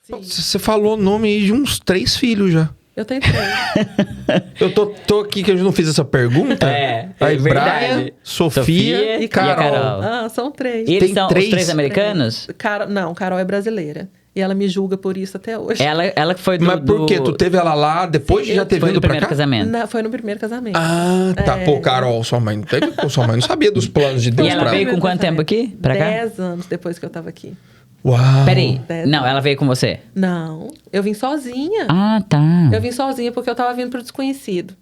Sim. Você falou o nome aí de uns 3 filhos já. Eu tenho 3. Eu tô aqui que eu não fiz essa pergunta. Aí, verdade. Brian, Sofia e Carol. Ah, são 3. E eles Tem são 3? os 3 americanos? Não, Carol é brasileira. E ela me julga por isso até hoje. Ela que foi do... Mas por quê? Tu teve ela lá depois de já ter Foi vindo do pra primeiro cá? casamento. Não, foi no primeiro casamento. Ah, tá. Pô, Carol, sua mãe não teve... Pô, sua mãe não sabia dos planos de Deus E ela pra veio ela. com quanto tempo aqui? Pra cá? 10 anos depois que eu tava aqui. Uau. Peraí. 10 Não, ela veio com você. Não, eu vim sozinha. Ah, tá. Eu vim sozinha porque eu tava vindo pro desconhecido.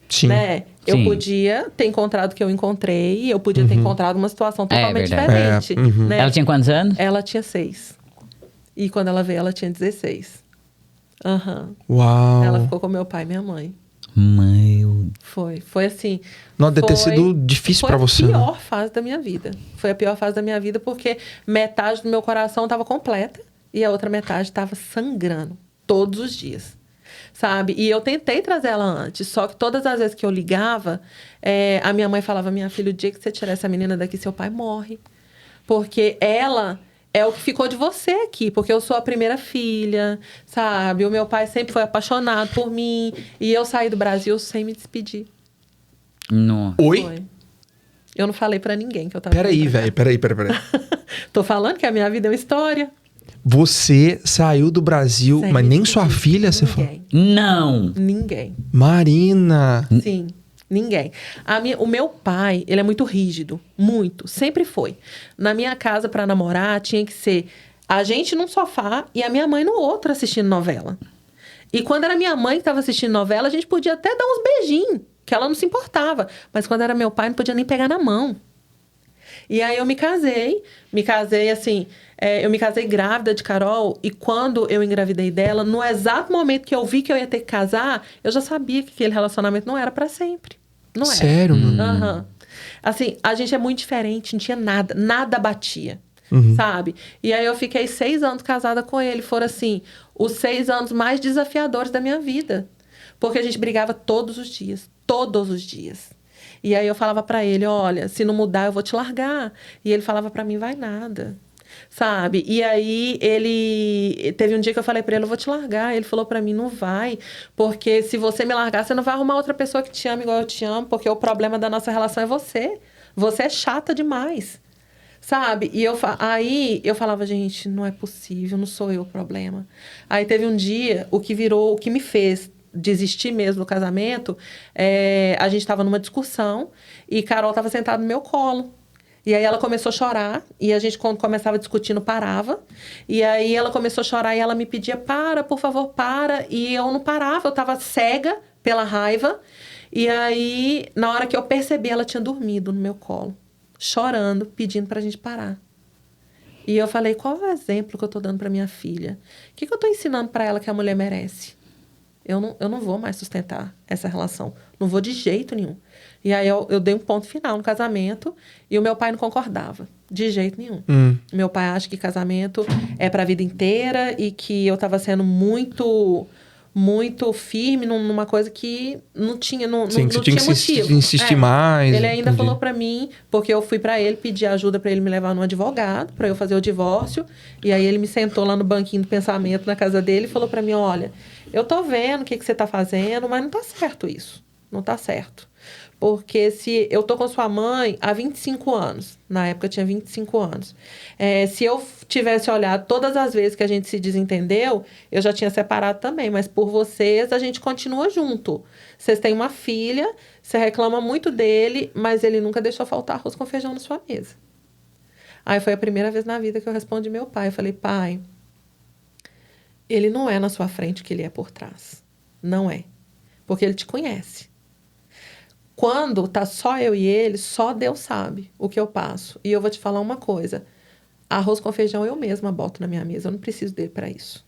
Sim. Né? Eu Sim. podia ter encontrado o que eu encontrei, eu podia ter encontrado uma situação totalmente verdade. diferente. Né? Ela tinha quantos anos? Ela tinha 6. E quando ela veio, ela tinha 16. Aham. Uau. Ela ficou com meu pai e minha mãe. Meu... Foi assim. Não, deve ter foi- sido difícil pra você. Foi né? a pior fase da minha vida. Foi a pior fase da minha vida porque metade do meu coração estava completa e a outra metade estava sangrando todos os dias. Sabe? E eu tentei trazer ela antes, só que todas as vezes que eu ligava, a minha mãe falava: minha filha, o dia que você tirar essa menina daqui, seu pai morre. Porque ela é o que ficou de você aqui, porque eu sou a primeira filha, sabe? O meu pai sempre foi apaixonado por mim e eu saí do Brasil sem me despedir. No... Oi? Foi. Eu não falei pra ninguém que eu tava Peraí, vindo pra velho. cá. Peraí. Tô falando que a minha vida é uma história. Você saiu do Brasil, Sem mas me nem despedir. sua filha você falou. Ninguém. Não! Ninguém. Marina. Sim, ninguém. O meu pai, ele é muito rígido. Muito. Sempre foi. Na minha casa, pra namorar, tinha que ser a gente num sofá e a minha mãe no outro assistindo novela. E quando era minha mãe que estava assistindo novela, a gente podia até dar uns beijinhos, que ela não se importava. Mas quando era meu pai, não podia nem pegar na mão. E aí eu me casei assim, eu me casei grávida de Carol, e quando eu engravidei dela, no exato momento que eu vi que eu ia ter que casar, eu já sabia que aquele relacionamento não era pra sempre. Não era. Sério, mano? Aham. Assim, a gente é muito diferente, não tinha nada batia, sabe? E aí eu fiquei 6 anos casada com ele, foram assim, os 6 anos mais desafiadores da minha vida. Porque a gente brigava todos os dias. E aí eu falava pra ele: olha, se não mudar eu vou te largar. E ele falava pra mim: vai nada, sabe? E aí teve um dia que eu falei pra ele: eu vou te largar. Ele falou pra mim: não vai, porque se você me largar, você não vai arrumar outra pessoa que te ama igual eu te amo, porque o problema da nossa relação é você. Você é chata demais, sabe? E aí eu falava: gente, não é possível, não sou eu o problema. Aí teve um dia, o que me fez desistir mesmo do casamento, a gente estava numa discussão e Carol estava sentada no meu colo. E aí ela começou a chorar, e a gente, quando começava discutindo, parava. E aí ela começou a chorar e ela me pedia: para, por favor, para. E eu não parava, eu estava cega pela raiva. E aí, na hora que eu percebi, ela tinha dormido no meu colo, chorando, pedindo pra gente parar. E eu falei: qual é o exemplo que eu tô dando pra minha filha? O que eu tô ensinando pra ela que a mulher merece? Eu não vou mais sustentar essa relação. Não vou de jeito nenhum. E aí eu dei um ponto final no casamento e o meu pai não concordava. De jeito nenhum. Meu pai acha que casamento é pra vida inteira e que eu tava sendo muito firme numa coisa que não tinha, não Sim, que você tinha tinha que motivo. insistir mais. Ele ainda entendi. falou pra mim, porque eu fui pra ele pedir ajuda pra ele me levar num advogado, pra eu fazer o divórcio. E aí ele me sentou lá no banquinho do pensamento na casa dele e falou pra mim: olha, eu tô vendo o que você tá fazendo, mas não tá certo isso. Não tá certo. Porque se eu tô com sua mãe há 25 anos, na época eu tinha 25 anos, se eu tivesse olhado todas as vezes que a gente se desentendeu, eu já tinha separado também, mas por vocês a gente continua junto. Vocês têm uma filha, você reclama muito dele, mas ele nunca deixou faltar arroz com feijão na sua mesa. Aí foi a primeira vez na vida que eu respondi meu pai. Eu falei: pai, ele não é na sua frente o que ele é por trás. Não é. Porque ele te conhece. Quando tá só eu e ele, só Deus sabe o que eu passo. E eu vou te falar uma coisa: arroz com feijão eu mesma boto na minha mesa. Eu não preciso dele para isso.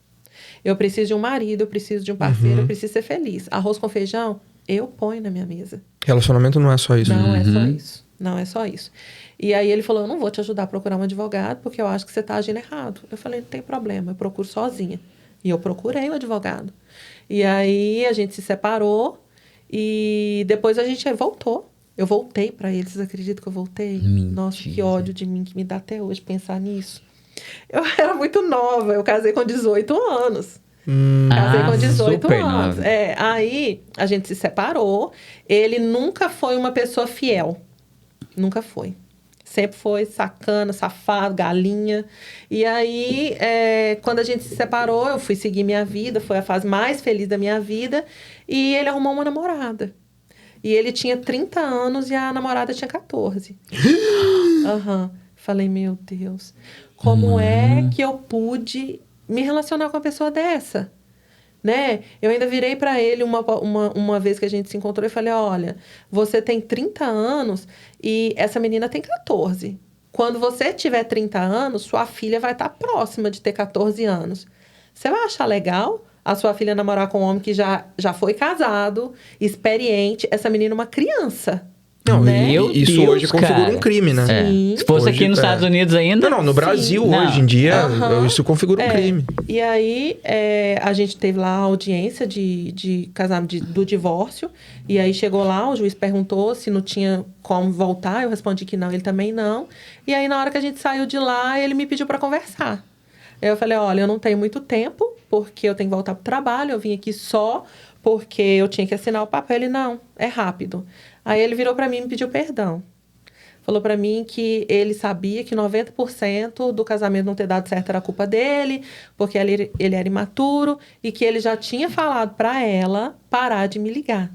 Eu preciso de um marido, eu preciso de um parceiro, eu preciso ser feliz. Arroz com feijão, eu ponho na minha mesa. Relacionamento não é só isso. Não é só isso. Não é só isso. E aí ele falou: eu não vou te ajudar a procurar um advogado, porque eu acho que você tá agindo errado. Eu falei: não tem problema, eu procuro sozinha. E eu procurei um advogado. E aí a gente se separou. E depois a gente voltou. Eu voltei pra ele. Vocês acreditam que eu voltei? Mentira. Nossa, que ódio de mim que me dá até hoje pensar nisso. Eu era muito nova, eu casei com 18 anos. Casei com 18 super anos. nova. Aí a gente se separou. Ele nunca foi uma pessoa fiel. Nunca foi. Sempre foi sacana, safado, galinha. E aí, quando a gente se separou, eu fui seguir minha vida. Foi a fase mais feliz da minha vida. E ele arrumou uma namorada. E ele tinha 30 anos e a namorada tinha 14. Aham. Falei, meu Deus, como é que eu pude me relacionar com uma pessoa dessa? Né? Eu ainda virei para ele uma vez que a gente se encontrou e falei, olha, você tem 30 anos e essa menina tem 14. Quando você tiver 30 anos, sua filha vai estar próxima de ter 14 anos. Você vai achar legal a sua filha namorar com um homem que já foi casado, experiente, essa menina é uma criança? Não, né? isso Deus, hoje configura cara. um crime, né? Sim. Se fosse Hoje, aqui nos Estados Unidos ainda... Não, no Brasil, Não. hoje em dia, Aham. isso configura um crime. E aí, a gente teve lá a audiência de casamento, do divórcio. E aí, chegou lá, o juiz perguntou se não tinha como voltar. Eu respondi que não, ele também não. E aí, na hora que a gente saiu de lá, ele me pediu para conversar. Aí eu falei, olha, eu não tenho muito tempo, porque eu tenho que voltar pro trabalho. Eu vim aqui só porque eu tinha que assinar o papel. Ele, não, é rápido. Aí ele virou para mim e me pediu perdão. Falou para mim que ele sabia que 90% do casamento não ter dado certo era culpa dele, porque ele era imaturo e que ele já tinha falado para ela parar de me ligar.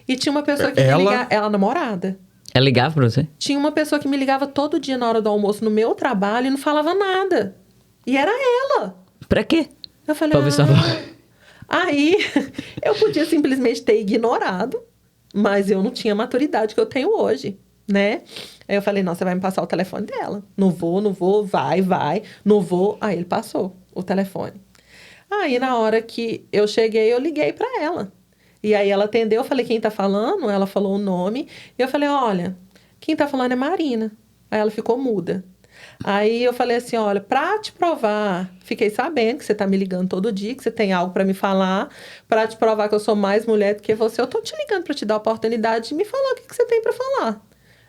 E tinha uma pessoa que me ligava, ela namorada. Ela ligava pra você? Tinha uma pessoa que me ligava todo dia na hora do almoço no meu trabalho e não falava nada. E era ela. Pra quê? Eu falei, Pra ver se tava... Aí eu podia simplesmente ter ignorado, mas eu não tinha a maturidade que eu tenho hoje, né? Aí eu falei, não, você vai me passar o telefone dela. Não vou, vai, não vou. Aí ele passou o telefone. Aí na hora que eu cheguei, eu liguei pra ela. E aí ela atendeu, eu falei, quem tá falando? Ela falou o nome. E eu falei, olha, quem tá falando é Marina. Aí ela ficou muda. Aí eu falei assim, olha, pra te provar, fiquei sabendo que você tá me ligando todo dia, que você tem algo pra me falar, pra te provar que eu sou mais mulher do que você, eu tô te ligando pra te dar a oportunidade de me falar o que você tem pra falar.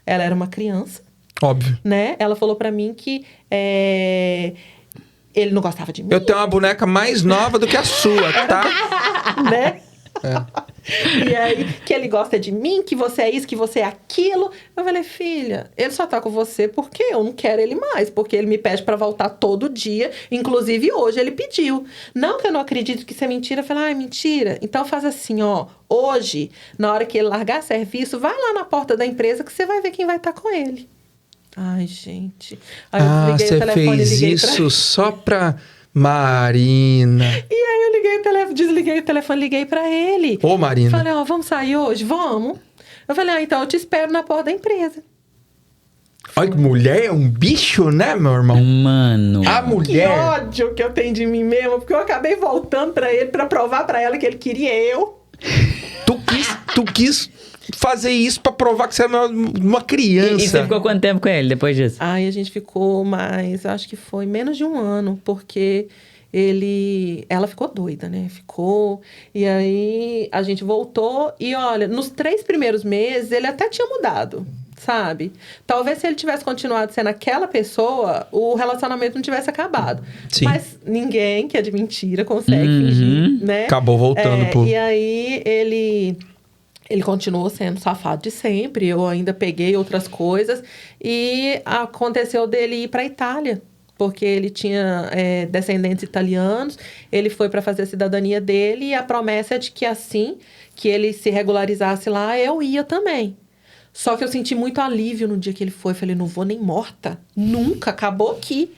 Ela era uma criança. Óbvio. Né? Ela falou pra mim que ele não gostava de mim. Eu tenho uma boneca mais nova do que a sua, tá? Né? E aí, que ele gosta de mim, que você é isso, que você é aquilo. Eu falei, filha, ele só tá com você porque eu não quero ele mais. Porque ele me pede pra voltar todo dia. Inclusive, hoje ele pediu. Não que eu não acredito que isso é mentira. Eu falei, mentira. Então faz assim, ó. Hoje, na hora que ele largar serviço, vai lá na porta da empresa que você vai ver quem vai estar com ele. Ai, gente. Aí eu desliguei o telefone, você fez isso só pra... Marina. E aí eu liguei o telefone, desliguei o telefone, liguei pra ele. Ô, Marina. Falei, vamos sair hoje? Vamos. Eu falei, então eu te espero na porta da empresa. Olha que mulher é um bicho, né, meu irmão? Mano. A Que mulher... ódio que eu tenho de mim mesmo, porque eu acabei voltando pra ele pra provar pra ela que ele queria eu. Tu quis fazer isso pra provar que você é uma criança. E você ficou quanto tempo com ele depois disso? Aí a gente ficou mais, acho que foi menos de um ano, porque ela ficou doida, né? Ficou, e aí a gente voltou e olha, nos 3 primeiros meses ele até tinha mudado, sabe? Talvez se ele tivesse continuado sendo aquela pessoa, o relacionamento não tivesse acabado. Sim. Mas ninguém que é de mentira consegue fingir, né? Acabou voltando pro... E aí ele continuou sendo safado de sempre. Eu ainda peguei outras coisas. E aconteceu dele ir para a Itália. Porque ele tinha descendentes italianos. Ele foi para fazer a cidadania dele. E a promessa é de que assim que ele se regularizasse lá, eu ia também. Só que eu senti muito alívio no dia que ele foi. Falei, não vou nem morta. Nunca. Acabou aqui.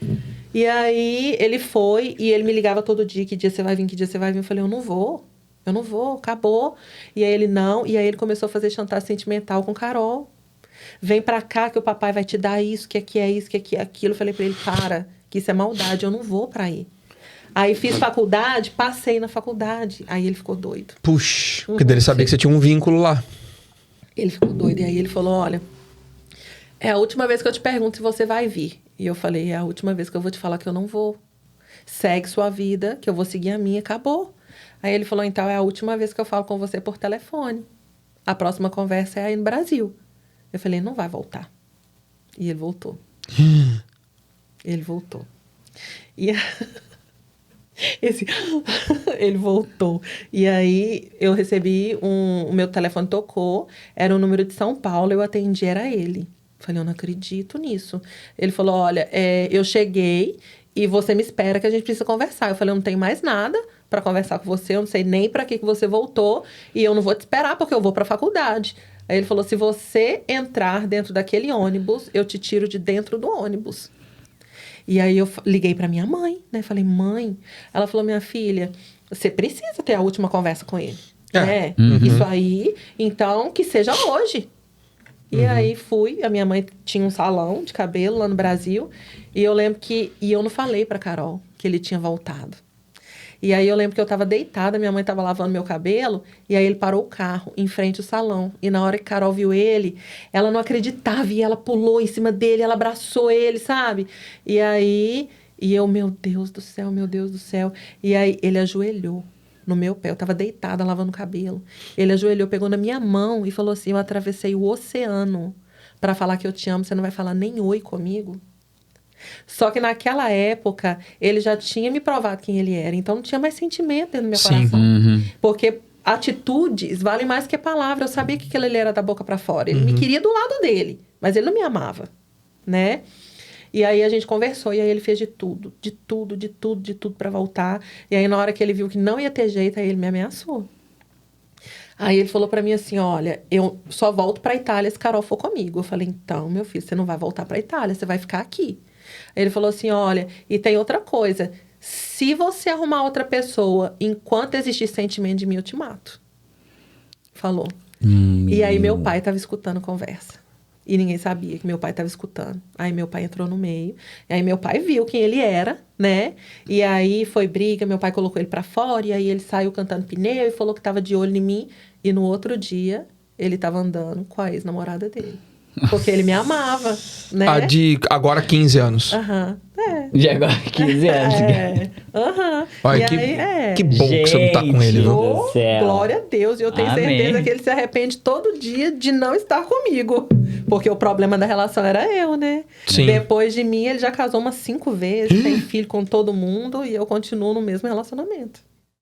E aí ele foi. E ele me ligava todo dia. Que dia você vai vir? Que dia você vai vir? Eu falei, eu não vou, acabou. E aí ele não, e aí ele começou a fazer chantagem sentimental com Carol. Vem pra cá que o papai vai te dar isso, que aqui é isso, que aqui é aquilo. Eu falei pra ele, para, que isso é maldade, eu não vou pra aí. Aí fiz faculdade, passei na faculdade. Aí ele ficou doido. Puxa, porque dele sabia que você tinha um vínculo lá. Ele ficou doido, e aí ele falou, olha, é a última vez que eu te pergunto se você vai vir. E eu falei, é a última vez que eu vou te falar que eu não vou. Segue sua vida, que eu vou seguir a minha, acabou. Aí ele falou, então é a última vez que eu falo com você por telefone. A próxima conversa é aí no Brasil. Eu falei, não vai voltar. E ele voltou. Ele voltou. E ele voltou. E aí eu recebi o meu telefone tocou, era um número de São Paulo, eu atendi, era ele. Falei, eu não acredito nisso. Ele falou, olha, eu cheguei e você me espera que a gente precisa conversar. Eu falei, eu não tenho mais nada para conversar com você, eu não sei nem para que você voltou e eu não vou te esperar porque eu vou para a faculdade. Aí ele falou, se você entrar dentro daquele ônibus, eu te tiro de dentro do ônibus. E aí eu liguei para minha mãe, né? Falei, mãe. Ela falou, minha filha, você precisa ter a última conversa com ele. Né? Isso aí, então, que seja hoje. E aí fui, a minha mãe tinha um salão de cabelo lá no Brasil. E eu lembro que... E eu não falei pra Carol que ele tinha voltado. E aí eu lembro que eu tava deitada, minha mãe tava lavando meu cabelo, e aí ele parou o carro em frente ao salão. E na hora que Carol viu ele, ela não acreditava, e ela pulou em cima dele, ela abraçou ele, sabe? E aí, eu, meu Deus do céu, meu Deus do céu. E aí ele ajoelhou no meu pé, eu tava deitada lavando o cabelo. Ele ajoelhou, pegou na minha mão e falou assim, eu atravessei o oceano pra falar que eu te amo, você não vai falar nem oi comigo? Só que naquela época, ele já tinha me provado quem ele era. Então, não tinha mais sentimento dentro do meu coração. Porque atitudes valem mais que palavras. Eu sabia que ele era da boca pra fora. Ele me queria do lado dele, mas ele não me amava, né? E aí, a gente conversou. E aí, ele fez de tudo pra voltar. E aí, na hora que ele viu que não ia ter jeito, aí ele me ameaçou. Aí ele falou pra mim assim, olha, eu só volto pra Itália se Carol for comigo. Eu falei, então, meu filho, você não vai voltar pra Itália, você vai ficar aqui. Aí ele falou assim, olha, e tem outra coisa, se você arrumar outra pessoa, enquanto existir sentimento de mim, eu te mato. Falou. E aí meu pai tava escutando a conversa. E ninguém sabia que meu pai tava escutando. Aí meu pai entrou no meio. E aí meu pai viu quem ele era, né? E aí foi briga, meu pai colocou ele pra fora. E aí ele saiu cantando pneu e falou que tava de olho em mim. E no outro dia, ele tava andando com a ex-namorada dele. Porque ele me amava, né? A de agora 15 anos. De agora 15 anos. Olha, que bom que você não tá com ele, viu? do céu. Glória a Deus. E eu tenho certeza que ele se arrepende todo dia de não estar comigo. Porque o problema da relação era eu, né? Sim. Depois de mim, ele já casou umas 5 vezes, tem filho com todo mundo e eu continuo no mesmo relacionamento.